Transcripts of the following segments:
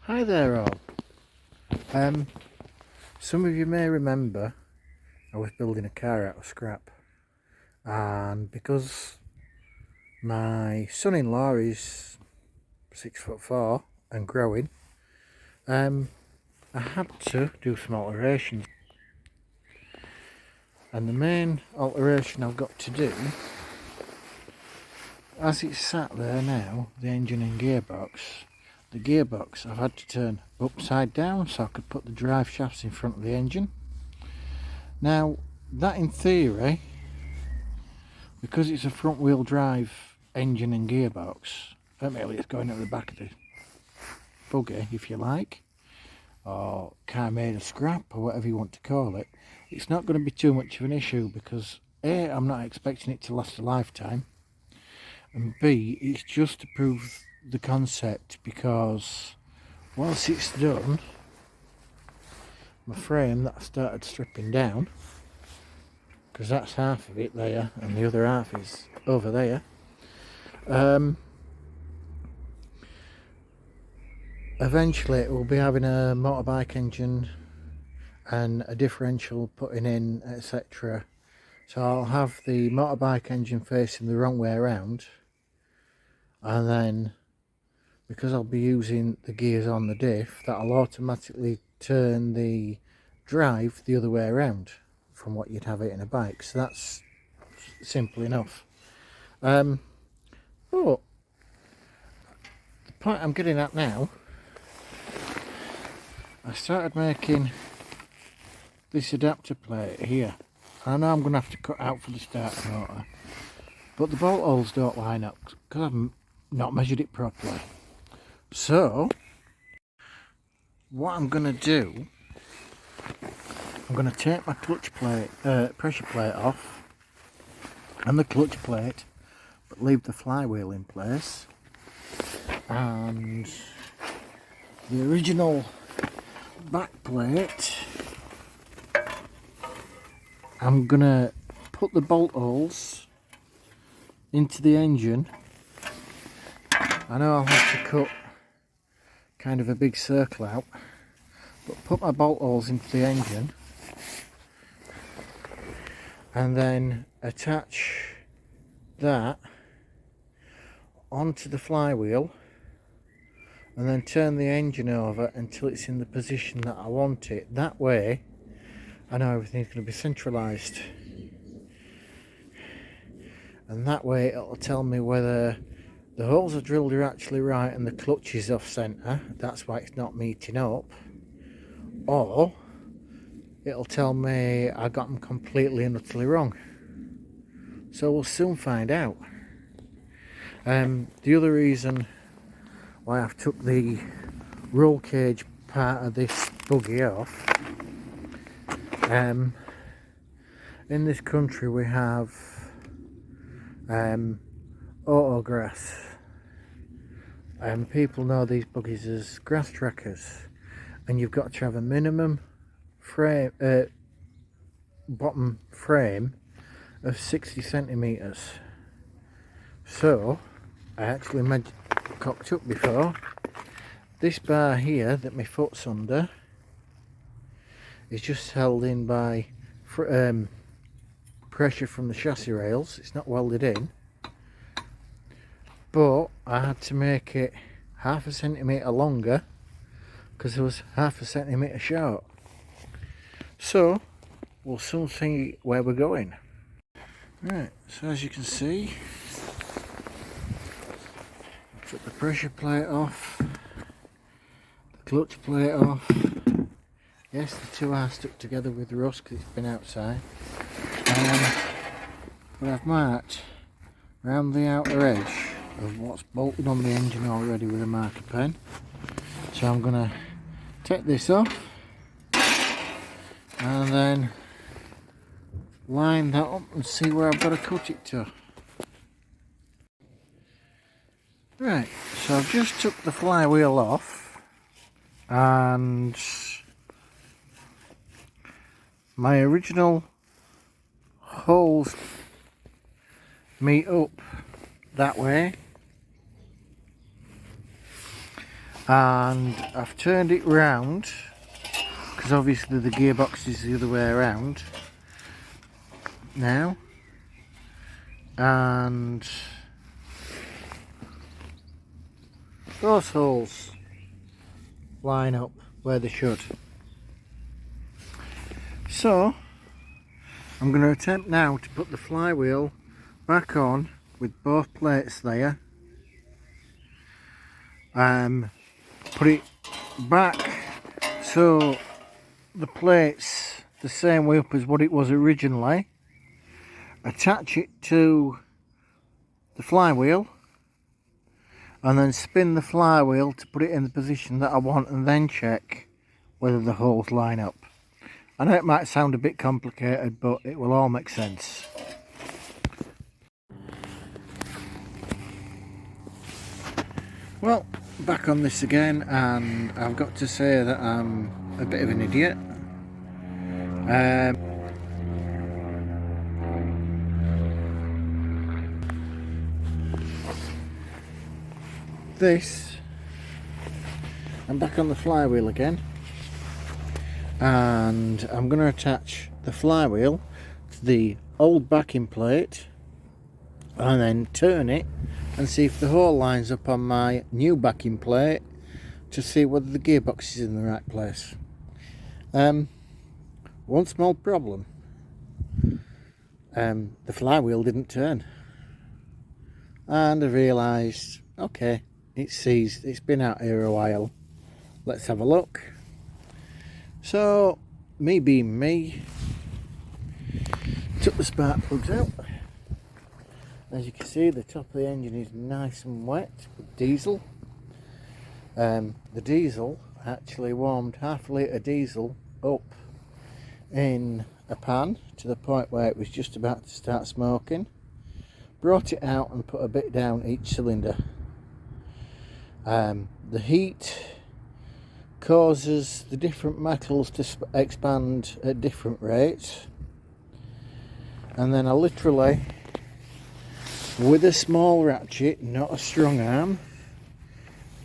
Hi there all. Some of you may remember I was building a car out of scrap, and because my son-in-law is 6'4" and growing, I had to do some alterations, and the main alteration I've got to do, as it's sat there now, the engine and gearbox, the gearbox I've had to turn upside down so I could put the drive shafts in front of the engine. Now that, in theory, because it's a front wheel drive engine and gearbox, apparently it's going at the back of the buggy, if you like, or car made of scrap, or whatever you want to call it, it's not going to be too much of an issue because A, I'm not expecting it to last a lifetime, and B, it's just to prove the concept, because once it's done, my frame that I started stripping down, because that's half of it there and the other half is over there, eventually it will be having a motorbike engine and a differential putting in, etc. So I'll have the motorbike engine facing the wrong way around, and then because I'll be using the gears on the diff, that'll automatically turn the drive the other way around from what you'd have it in a bike. So that's simple enough. But the point I'm getting at now, I started making this adapter plate here. I know I'm going to have to cut out for the starter motor, but the bolt holes don't line up because I've not measured it properly. So what I'm going to do, I'm going to take my clutch plate, pressure plate off, and the clutch plate, but leave the flywheel in place, and the original back plate, I'm going to put the bolt holes into the engine. I know I'll have to cut kind of a big circle out, but put my bolt holes into the engine and then attach that onto the flywheel and then turn the engine over until it's in the position that I want it. That way I know everything's going to be centralised, and that way it'll tell me whether the holes are drilled are actually right and the clutch is off centre, that's why it's not meeting up, or it'll tell me I got them completely and utterly wrong. So we'll soon find out. The other reason why I've took the roll cage part of this buggy off, in this country we have autograss, and people know these buggies as grass trackers, and you've got to have a minimum frame, bottom frame of 60 centimeters. So I actually cocked up before. This bar here that my foot's under is just held in by pressure from the chassis rails. It's not welded in, but I had to make it half a centimetre longer because it was half a centimetre short. So we'll soon see where we're going. Right, so as you can see, I took the pressure plate off, the clutch plate off. Yes, the two are stuck together with rust because it's been outside. But I've marked around the outer edge of what's bolted on the engine already with a marker pen. So I'm going to take this off and then line that up and see where I've got to cut it to. Right, so I've just took the flywheel off, and my original holes meet up that way, and I've turned it round because obviously the gearbox is the other way around now, and those holes line up where they should. So I'm going to attempt now to put the flywheel back on with both plates there. Put it back so the plate's the same way up as what it was originally. Attach it to the flywheel and then spin the flywheel to put it in the position that I want, and then check whether the holes line up. I know it might sound a bit complicated, but it will all make sense. Well, back on this again, and I've got to say that I'm a bit of an idiot. I'm back on the flywheel again, and I'm going to attach the flywheel to the old backing plate and then turn it and see if the hole lines up on my new backing plate to see whether the gearbox is in the right place. One small problem, the flywheel didn't turn, and I realised, okay, it's seized, it's been out here a while, let's have a look. So me being me, took the spark plugs out. As you can see, the top of the engine is nice and wet with diesel. The diesel actually warmed half a litre diesel up in a pan to the point where it was just about to start smoking. Brought it out and put a bit down each cylinder. The heat causes the different metals to expand at different rates, and then I literally, with a small ratchet, not a strong arm,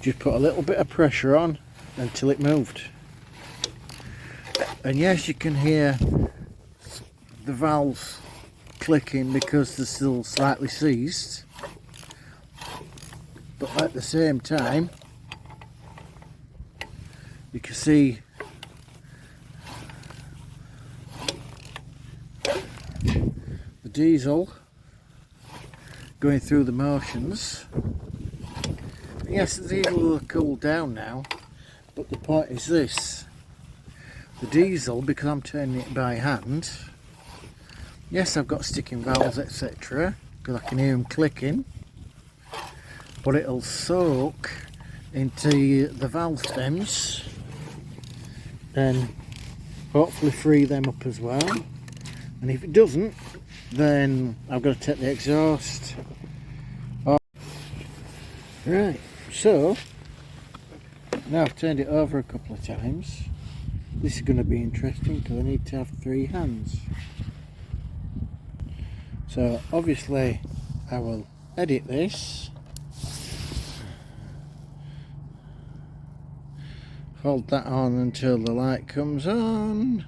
just put a little bit of pressure on until it moved. And yes, you can hear the valves clicking because they're still slightly seized, but at the same time you can see the diesel going through the motions. Yes, the diesel will cool down now, but the point is this: the diesel, because I'm turning it by hand, yes, I've got sticking valves, etc., because I can hear them clicking, but it'll soak into the valve stems and hopefully free them up as well. And if it doesn't, then I've got to take the exhaust off. Right, so now I've turned it over a couple of times. This is going to be interesting because I need to have 3 hands. So obviously I will edit this, hold that on until the light comes on.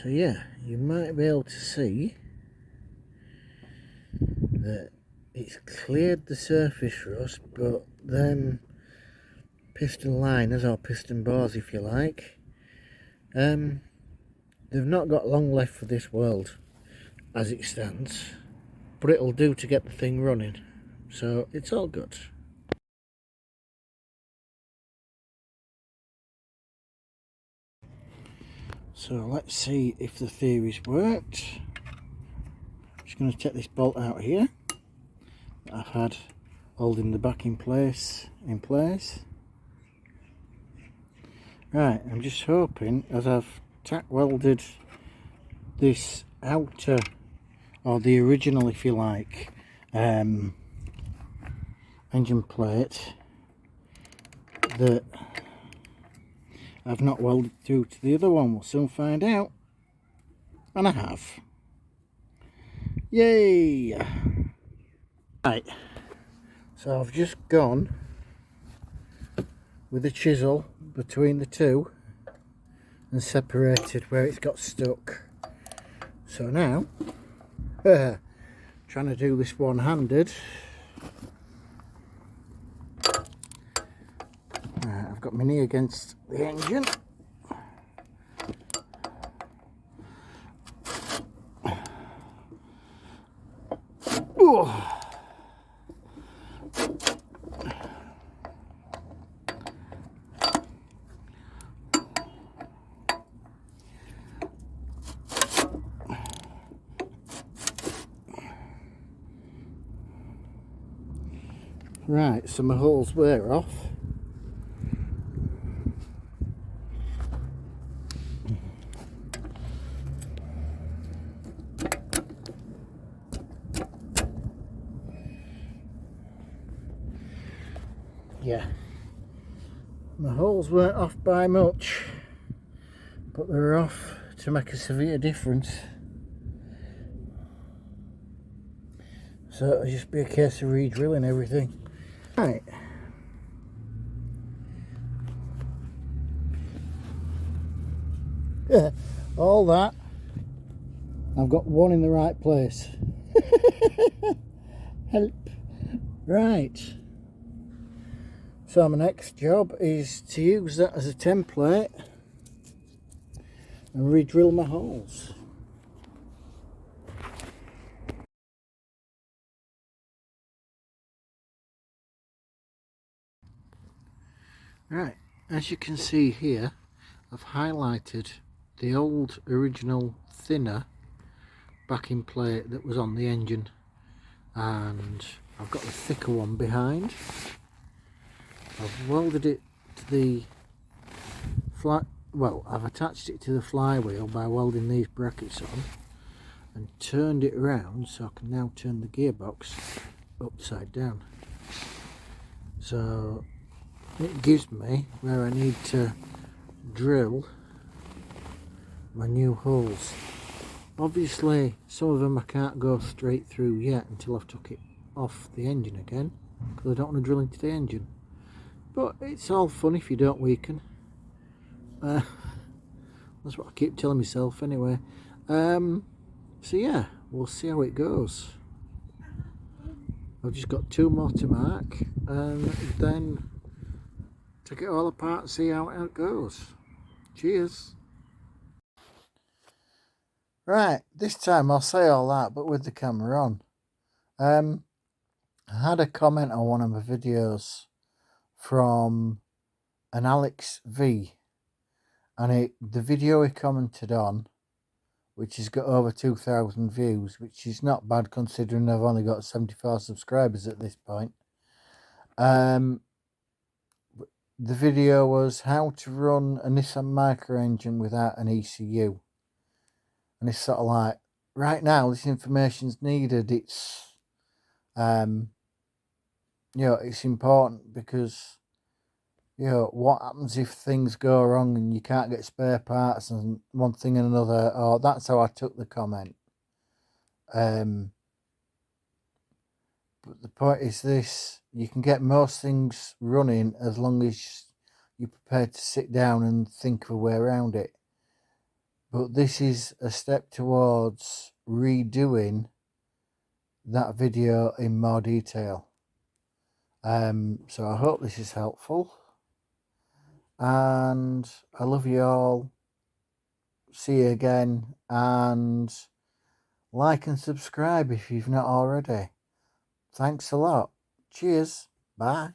So yeah, you might be able to see that it's cleared the surface rust, but them piston liners, or piston bores if you like, they've not got long left for this world as it stands, but it'll do to get the thing running, so it's all good. So let's see if the theory's worked. Just going to take this bolt out here that I've had holding the back in place. Right, I'm just hoping, as I've tack welded this outer, or the original if you like, engine plate, that I've not welded through to the other one. We'll soon find out. And I have. Yay! Right, so I've just gone with a chisel between the two and separated where it's got stuck. So now, trying to do this one-handed. I've got my knee against the engine. Oh. Right, so my holes were off. Yeah, my holes weren't off by much, but they were off to make a severe difference. So it'll just be a case of re-drilling everything. Right. Yeah, all that. I've got one in the right place. Help. Right. So my next job is to use that as a template and re-drill my holes. Right, as you can see here, I've highlighted the old original thinner backing plate that was on the engine, and I've got the thicker one behind. I've welded it to the I've attached it to the flywheel by welding these brackets on and turned it around so I can now turn the gearbox upside down. So it gives me where I need to drill my new holes. Obviously some of them I can't go straight through yet until I've took it off the engine again, because I don't want to drill into the engine. But it's all fun if you don't weaken. That's what I keep telling myself anyway. So yeah, we'll see how it goes. I've just got 2 more to mark and then take it all apart and see how it goes. Cheers. Right, this time I'll say all that but with the camera on. I had a comment on one of my videos from an Alex V, and the video he commented on, which has got over 2,000 views, which is not bad considering I've only got 74 subscribers at this point. The video was how to run a Nissan Micra engine without an ECU, and it's sort of like, right now this information's needed. It's it's important because what happens if things go wrong and you can't get spare parts and one thing and another. Oh, that's how I took the comment. But the point is this: you can get most things running as long as you're prepared to sit down and think of a way around it. But this is a step towards redoing that video in more detail. So I hope this is helpful, and I love you all. See you again, and like and subscribe if you've not already. Thanks a lot. Cheers. Bye.